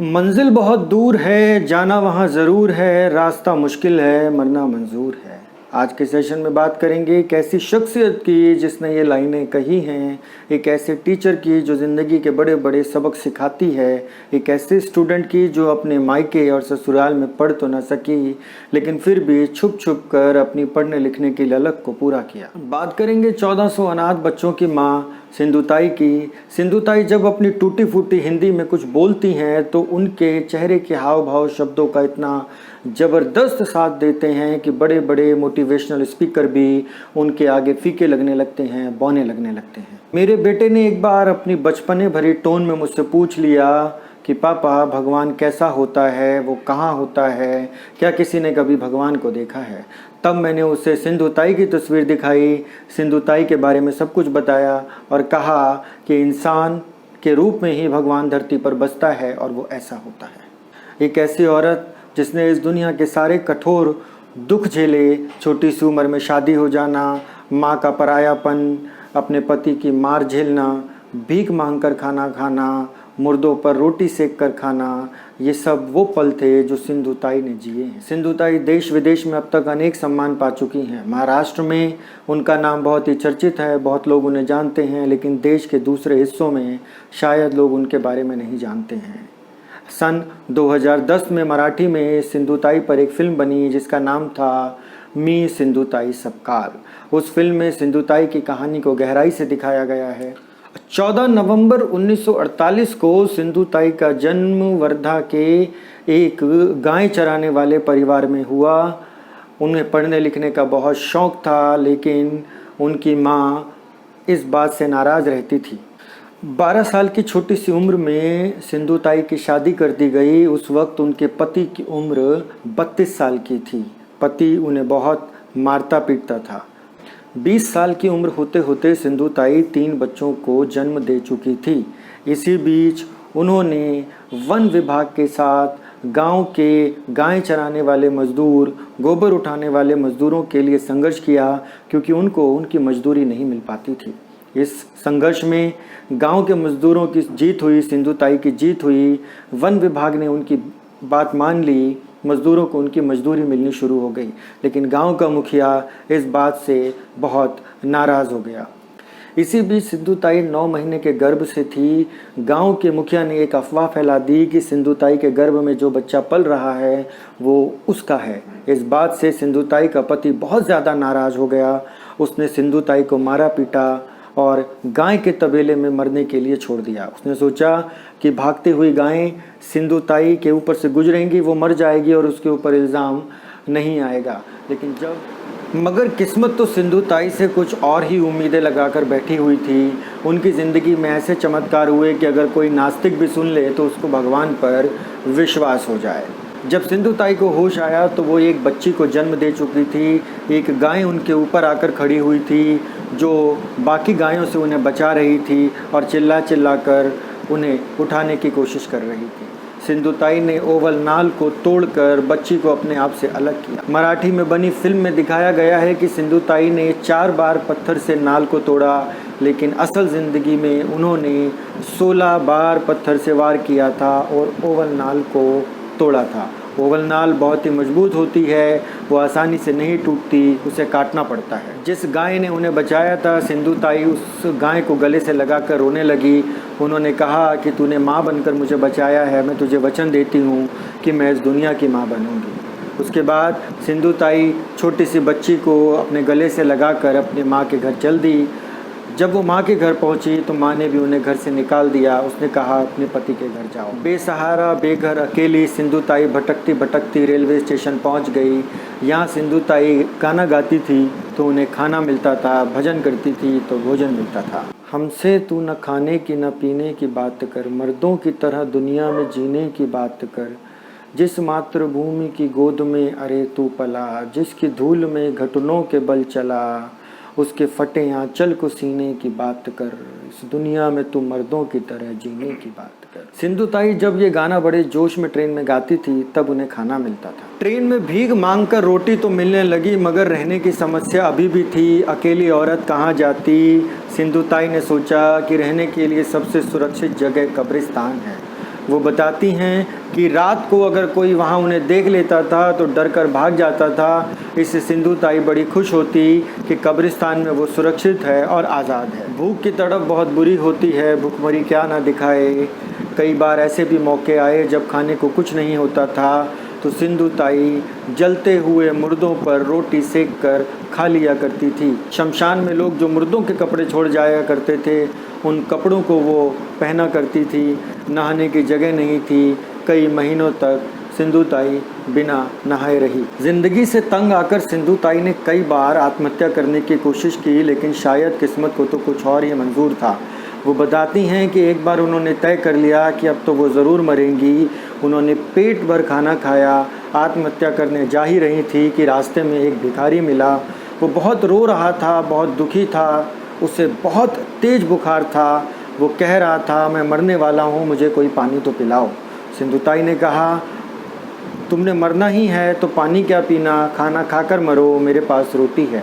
मंजिल बहुत दूर है, जाना वहाँ ज़रूर है, रास्ता मुश्किल है, मरना मंजूर है। आज के सेशन में बात करेंगे एक ऐसी शख्सियत की जिसने ये लाइनें कही हैं, एक ऐसे टीचर की जो ज़िंदगी के बड़े बड़े सबक सिखाती है, एक ऐसे स्टूडेंट की जो अपने मायके और ससुराल में पढ़ तो ना सकी लेकिन फिर भी छुप छुप कर अपनी पढ़ने लिखने की ललक को पूरा किया। बात करेंगे 1400 अनाथ बच्चों की माँ सिंधुताई की। सिंधुताई जब अपनी टूटी फूटी हिंदी में कुछ बोलती हैं तो उनके चेहरे के हाव भाव शब्दों का इतना ज़बरदस्त साथ देते हैं कि बड़े बड़े मोटिवेशनल स्पीकर भी उनके आगे फीके लगने लगते हैं, बौने लगने लगते हैं। मेरे बेटे ने एक बार अपनी बचपने भरी टोन में मुझसे पूछ लिया कि पापा भगवान कैसा होता है, वो कहाँ होता है, क्या किसी ने कभी भगवान को देखा है। तब मैंने उसे सिंधुताई की तस्वीर दिखाई, सिंधुताई के बारे में सब कुछ बताया और कहा कि इंसान के रूप में ही भगवान धरती पर बसता है और वो ऐसा होता है। एक ऐसी औरत जिसने इस दुनिया के सारे कठोर दुख झेले, छोटी सी उम्र में शादी हो जाना, माँ का परायापन, अपने पति की मार झेलना, भीख मांग कर खाना खाना, मुर्दों पर रोटी सेक कर खाना, ये सब वो पल थे जो सिंधुताई ने जिए हैं। सिंधुताई देश विदेश में अब तक अनेक सम्मान पा चुकी हैं। महाराष्ट्र में उनका नाम बहुत ही चर्चित है, बहुत लोग उन्हें जानते हैं, लेकिन देश के दूसरे हिस्सों में शायद लोग उनके बारे में नहीं जानते हैं। सन 2010 में मराठी में सिंधुताई पर एक फिल्म बनी जिसका नाम था मी सिंधुताई सपकाल। उस फिल्म में सिंधुताई की कहानी को गहराई से दिखाया गया है। 14 नवंबर 1948 को सिंधुताई का जन्म वर्धा के एक गाय चराने वाले परिवार में हुआ। उन्हें पढ़ने लिखने का बहुत शौक़ था, लेकिन उनकी माँ इस बात से नाराज़ रहती थी। 12 साल की छोटी सी उम्र में सिंधुताई की शादी कर दी गई। उस वक्त उनके पति की उम्र 32 साल की थी। पति उन्हें बहुत मारता पीटता था। 20 साल की उम्र होते होते सिंधुताई 3 बच्चों को जन्म दे चुकी थी। इसी बीच उन्होंने वन विभाग के साथ गांव के गाय चराने वाले मजदूर, गोबर उठाने वाले मजदूरों के लिए संघर्ष किया, क्योंकि उनको उनकी मजदूरी नहीं मिल पाती थी। इस संघर्ष में गांव के मजदूरों की जीत हुई, सिंधुताई की जीत हुई। वन विभाग ने उनकी बात मान ली, मज़दूरों को उनकी मजदूरी मिलनी शुरू हो गई, लेकिन गांव का मुखिया इस बात से बहुत नाराज़ हो गया। इसी बीच सिंधुताई 9 महीने के गर्भ से थी। गांव के मुखिया ने एक अफवाह फैला दी कि सिंधुताई के गर्भ में जो बच्चा पल रहा है वो उसका है। इस बात से सिंधुताई का पति बहुत ज़्यादा नाराज़ हो गया। उसने सिंधुताई को मारा पीटा और गाय के तबेले में मरने के लिए छोड़ दिया। उसने सोचा कि भागती हुई गायें सिंधुताई के ऊपर से गुजरेंगी, वो मर जाएगी और उसके ऊपर इल्ज़ाम नहीं आएगा। लेकिन मगर किस्मत तो सिंधुताई से कुछ और ही उम्मीदें लगाकर बैठी हुई थी। उनकी ज़िंदगी में ऐसे चमत्कार हुए कि अगर कोई नास्तिक भी सुन ले तो उसको भगवान पर विश्वास हो जाए। जब सिंधुताई को होश आया तो वो एक बच्ची को जन्म दे चुकी थी। एक गाय उनके ऊपर आकर खड़ी हुई थी जो बाकी गायों से उन्हें बचा रही थी और चिल्ला चिल्ला कर उन्हें उठाने की कोशिश कर रही थी। सिंधुताई ने ओवल नाल को तोड़कर बच्ची को अपने आप से अलग किया। मराठी में बनी फिल्म में दिखाया गया है कि सिंधुताई ने 4 बार पत्थर से नाल को तोड़ा, लेकिन असल ज़िंदगी में उन्होंने 16 बार पत्थर से वार किया था और ओवल नाल को तोड़ा था। ओवल नाल बहुत ही मजबूत होती है, वो आसानी से नहीं टूटती, उसे काटना पड़ता है। जिस गाय ने उन्हें बचाया था, सिंधुताई उस गाय को गले से लगाकर रोने लगी। उन्होंने कहा कि तूने माँ बनकर मुझे बचाया है, मैं तुझे वचन देती हूँ कि मैं इस दुनिया की माँ बनूँगी। उसके बाद सिंधुताई छोटी सी बच्ची को अपने गले से लगाकर अपने माँ के घर चल दी। जब वो माँ के घर पहुँची तो माँ ने भी उन्हें घर से निकाल दिया। उसने कहा अपने पति के घर जाओ। बेसहारा बेघर अकेली सिंधुताई भटकती भटकती रेलवे स्टेशन पहुँच गई। यहाँ सिंधुताई गाना गाती थी तो उन्हें खाना मिलता था, भजन करती थी तो भोजन मिलता था। हमसे तू न खाने की न पीने की बात कर, मर्दों की तरह दुनिया में जीने की बात कर। जिस मातृभूमि की गोद में अरे तू पला, जिसकी धूल में घुटनों के बल चला, उसके फटे आंचल को सीने की बात कर। इस दुनिया में तू मर्दों की तरह जीने की बात कर। सिंधुताई जब ये गाना बड़े जोश में ट्रेन में गाती थी तब उन्हें खाना मिलता था। ट्रेन में भीख मांग कर रोटी तो मिलने लगी, मगर रहने की समस्या अभी भी थी। अकेली औरत कहाँ जाती। सिंधुताई ने सोचा कि रहने के लिए सबसे सुरक्षित जगह कब्रिस्तान है। वो बताती हैं कि रात को अगर कोई वहाँ उन्हें देख लेता था तो डर कर भाग जाता था। इससे सिंधु ताई बड़ी खुश होती कि कब्रिस्तान में वो सुरक्षित है और आज़ाद है। भूख की तड़प बहुत बुरी होती है, भूखमरी क्या ना दिखाए। कई बार ऐसे भी मौके आए जब खाने को कुछ नहीं होता था तो सिंधु ताई जलते हुए मुर्दों पर रोटी सेक कर खा लिया करती थी। शमशान में लोग जो मुर्दों के कपड़े छोड़ जाया करते थे उन कपड़ों को वो पहना करती थी। नहाने की जगह नहीं थी, कई महीनों तक सिंधु ताई बिना नहाए रही। ज़िंदगी से तंग आकर सिंधु ताई ने कई बार आत्महत्या करने की कोशिश की, लेकिन शायद किस्मत को तो कुछ और ही मंजूर था। वो बताती हैं कि एक बार उन्होंने तय कर लिया कि अब तो वो ज़रूर मरेंगी। उन्होंने पेट भर खाना खाया, आत्महत्या करने जा ही रही थी कि रास्ते में एक भिखारी मिला। वो बहुत रो रहा था, बहुत दुखी था, उसे बहुत तेज़ बुखार था। वो कह रहा था, मैं मरने वाला हूँ, मुझे कोई पानी तो पिलाओ। सिंधु ताई ने कहा, तुमने मरना ही है तो पानी क्या पीना, खाना खाकर मरो, मेरे पास रोटी है।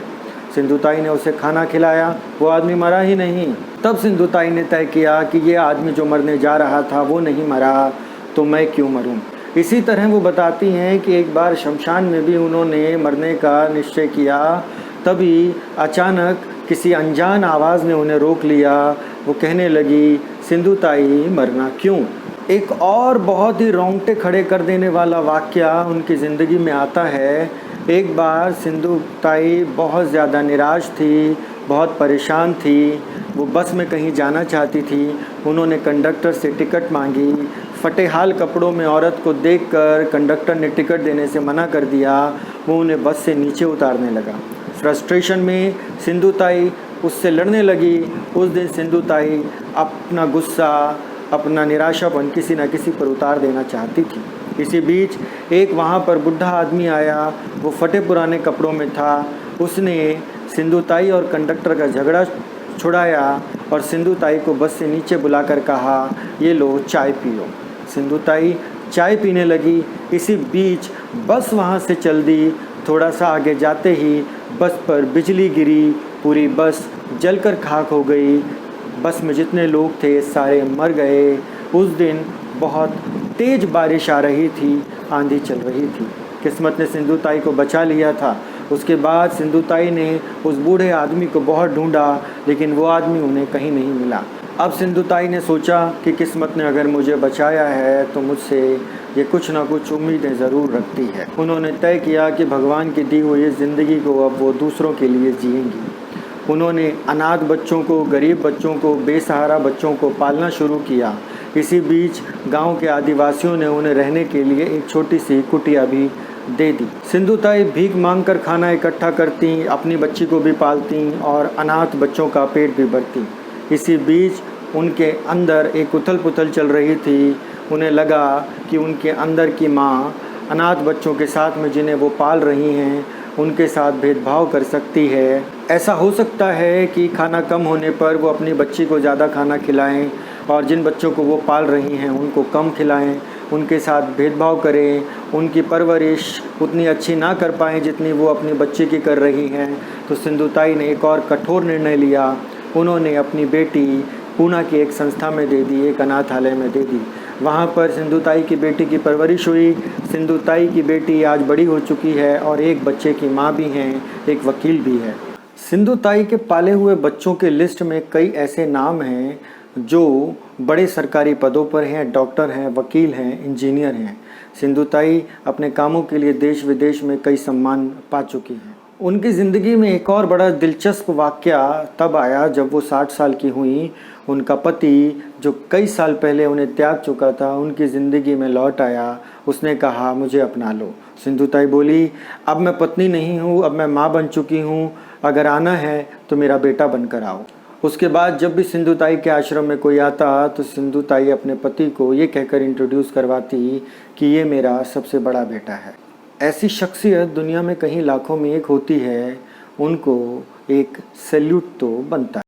सिंधु ताई ने उसे खाना खिलाया, वो आदमी मरा ही नहीं। तब सिंधु ताई ने तय किया कि ये आदमी जो मरने जा रहा था वो नहीं मरा तो मैं क्यों मरूं। इसी तरह वो बताती हैं कि एक बार शमशान में भी उन्होंने मरने का निश्चय किया, तभी अचानक किसी अनजान आवाज़ ने उन्हें रोक लिया। वो कहने लगी, सिंधु ताई मरना क्यों। एक और बहुत ही रोंगटे खड़े कर देने वाला वाक़या उनकी ज़िंदगी में आता है। एक बार सिंधु ताई बहुत ज़्यादा निराश थी, बहुत परेशान थी। वो बस में कहीं जाना चाहती थी। उन्होंने कंडक्टर से टिकट मांगी। फटे हाल कपड़ों में औरत को देखकर कंडक्टर ने टिकट देने से मना कर दिया। वो उन्हें बस से नीचे उतारने लगा। फ्रस्ट्रेशन में सिंधु ताई उससे लड़ने लगी। उस दिन सिंधु ताई अपना गुस्सा, अपना निराशापन किसी न किसी पर उतार देना चाहती थी। इसी बीच एक वहाँ पर बुढ़ा आदमी आया। वो फटे पुराने कपड़ों में था। उसने सिंधु ताई और कंडक्टर का झगड़ा छुड़ाया और सिंधु ताई को बस से नीचे बुलाकर कहा, ये लो चाय पियो। सिंधु ताई चाय पीने लगी। इसी बीच बस वहाँ से चल दी। थोड़ा सा आगे जाते ही बस पर बिजली गिरी, पूरी बस जलकर खाक हो गई। बस में जितने लोग थे सारे मर गए। उस दिन बहुत तेज़ बारिश आ रही थी, आंधी चल रही थी। किस्मत ने सिंधु ताई को बचा लिया था। उसके बाद सिंधु ताई ने उस बूढ़े आदमी को बहुत ढूंढा, लेकिन वो आदमी उन्हें कहीं नहीं मिला। अब सिंधु ताई ने सोचा कि किस्मत ने अगर मुझे बचाया है तो मुझसे ये कुछ ना कुछ उम्मीदें ज़रूर रखती है। उन्होंने तय किया कि भगवान की दी हुई ज़िंदगी को अब वो दूसरों के लिए जिएंगी। उन्होंने अनाथ बच्चों को, गरीब बच्चों को, बेसहारा बच्चों को पालना शुरू किया। इसी बीच गांव के आदिवासियों ने उन्हें रहने के लिए एक छोटी सी कुटिया भी दे दी। सिंधु ताई भीख मांगकर खाना इकट्ठा करती, अपनी बच्ची को भी पालती और अनाथ बच्चों का पेट भी भरती। इसी बीच उनके अंदर एक उथल पुथल चल रही थी। उन्हें लगा कि उनके अंदर की माँ अनाथ बच्चों के साथ में जिन्हें वो पाल रही हैं उनके साथ भेदभाव कर सकती है। ऐसा हो सकता है कि खाना कम होने पर वो अपनी बच्ची को ज़्यादा खाना खिलाएं और जिन बच्चों को वो पाल रही हैं उनको कम खिलाएं, उनके साथ भेदभाव करें, उनकी परवरिश उतनी अच्छी ना कर पाएँ जितनी वो अपनी बच्ची की कर रही हैं। तो सिंधु ताई ने एक और कठोर निर्णय लिया। उन्होंने अपनी बेटी पूना की एक संस्था में दे दी, एक अनाथालय में दे दी। वहाँ पर सिंधु ताई की बेटी की परवरिश हुई। सिंधु ताई की बेटी आज बड़ी हो चुकी है और एक बच्चे की माँ भी हैं, एक वकील भी है। सिंधु ताई के पाले हुए बच्चों के लिस्ट में कई ऐसे नाम हैं जो बड़े सरकारी पदों पर हैं, डॉक्टर हैं, वकील हैं, इंजीनियर हैं। सिंधु ताई अपने कामों के लिए देश विदेश में कई सम्मान पा चुकी हैं। उनकी ज़िंदगी में एक और बड़ा दिलचस्प वाक़या तब आया जब वो 60 साल की हुई। उनका पति जो कई साल पहले उन्हें त्याग चुका था उनकी ज़िंदगी में लौट आया। उसने कहा, मुझे अपना लो। सिंधु ताई बोली, अब मैं पत्नी नहीं हूँ, अब मैं माँ बन चुकी हूँ, अगर आना है तो मेरा बेटा बनकर आओ। उसके बाद जब भी सिंधु ताई के आश्रम में कोई आता तो सिंधु ताई अपने पति को ये कहकर इंट्रोड्यूस करवाती कि ये मेरा सबसे बड़ा बेटा है। ऐसी शख्सियत दुनिया में कहीं लाखों में एक होती है, उनको एक सैल्यूट तो बनता है।